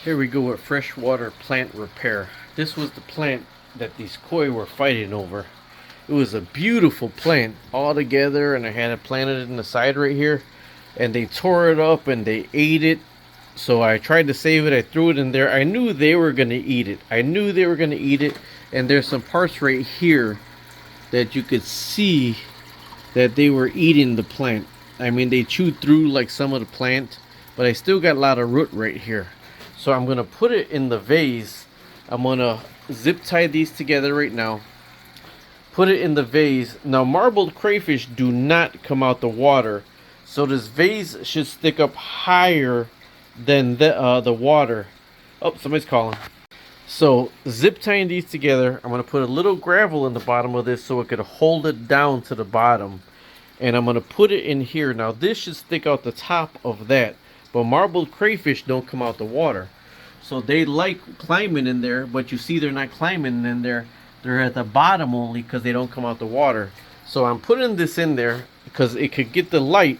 Here we go with freshwater plant repair. This was the plant that these koi were fighting over. It was a beautiful plant all together, and I had it planted in the side right here, and they tore it up and they ate it. So I tried to save it. I threw it in there. I knew they were going to eat it. And there's some parts right here that you could see that they were eating the plant. I mean, they chewed through like some of the plant, but I still got a lot of root right here. So I'm gonna put it in the vase. I'm gonna zip tie these together right now. Put it in the vase. Now, marbled crayfish do not come out the water, so this vase should stick up higher than the water. Oh, somebody's calling. So zip tying these together, I'm gonna put a little gravel in the bottom of this so it could hold it down to the bottom, and I'm gonna put it in here. Now this should stick out the top of that, but marbled crayfish don't come out the water, so they like climbing in there, but you see they're not climbing in there. They're at the bottom only because they don't come out the water. So I'm putting this in there because it could get the light,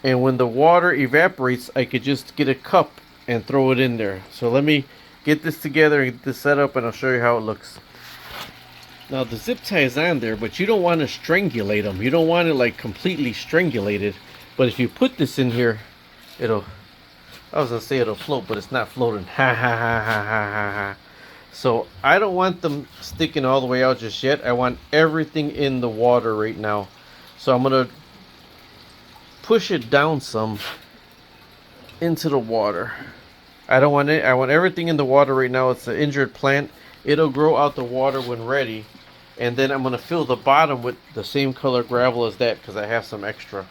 and when the water evaporates I could just get a cup and throw it in there. So let me get this together and get this set up, and I'll show you how it looks. Now the zip tie is on there, but you don't want to strangulate them. You don't want it like completely strangulated. But if you put this in here, it'll, I was gonna say it'll float, but it's not floating. Ha ha ha ha ha ha ha. So I don't want them sticking all the way out just yet. I want everything in the water right now. So I'm gonna push it down some into the water. I don't want it. I want everything in the water right now. It's an injured plant. It'll grow out the water when ready. And then I'm going to fill the bottom with the same color gravel as that because I have some extra.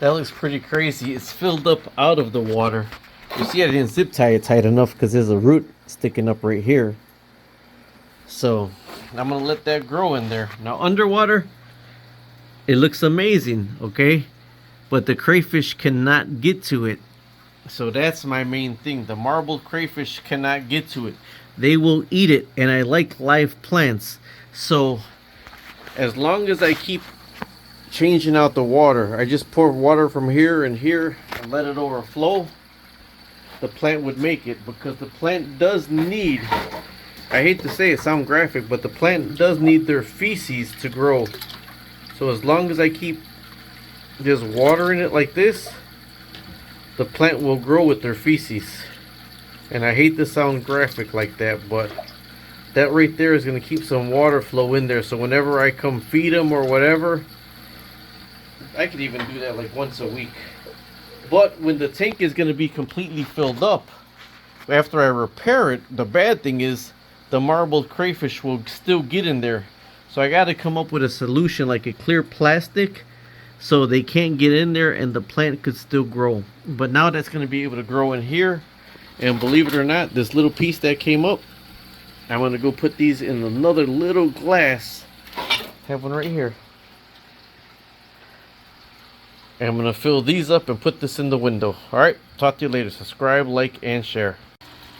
That looks pretty crazy. It's filled up out of the water. You see I didn't zip tie it tight enough because there's a root sticking up right here. So I'm going to let that grow in there. Now underwater, it looks amazing, okay? But the crayfish cannot get to it. So that's my main thing. The marbled crayfish cannot get to it. They will eat it, and I like live plants. So as long as I keep changing out the water, I just pour water from here and here and let it overflow, the plant would make it, because the plant does need, I hate to say it, sound graphic, but the plant does need their feces to grow. So as long as I keep just watering it like this, the plant will grow with their feces. And I hate to sound graphic like that, but that right there is going to keep some water flow in there. So whenever I come feed them or whatever, I could even do that like once a week. But when the tank is going to be completely filled up, after I repair it, the bad thing is the marbled crayfish will still get in there. So I got to come up with a solution like a clear plastic, so they can't get in there and the plant could still grow. But now that's going to be able to grow in here. And believe it or not, this little piece that came up, I'm going to go put these in another little glass. I have one right here. And I'm going to fill these up and put this in the window. Alright, talk to you later. Subscribe, like, and share.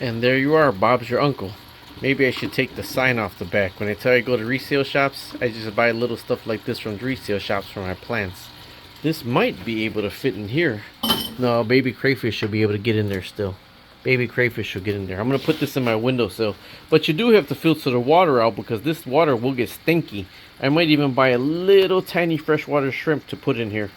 And there you are, Bob's your uncle. Maybe I should take the sign off the back. When I tell you to go to resale shops, I just buy little stuff like this from resale shops for my plants. This might be able to fit in here. No, baby crayfish should be able to get in there still. Baby crayfish should get in there. I'm going to put this in my windowsill. But you do have to filter the water out because this water will get stinky. I might even buy a little tiny freshwater shrimp to put in here.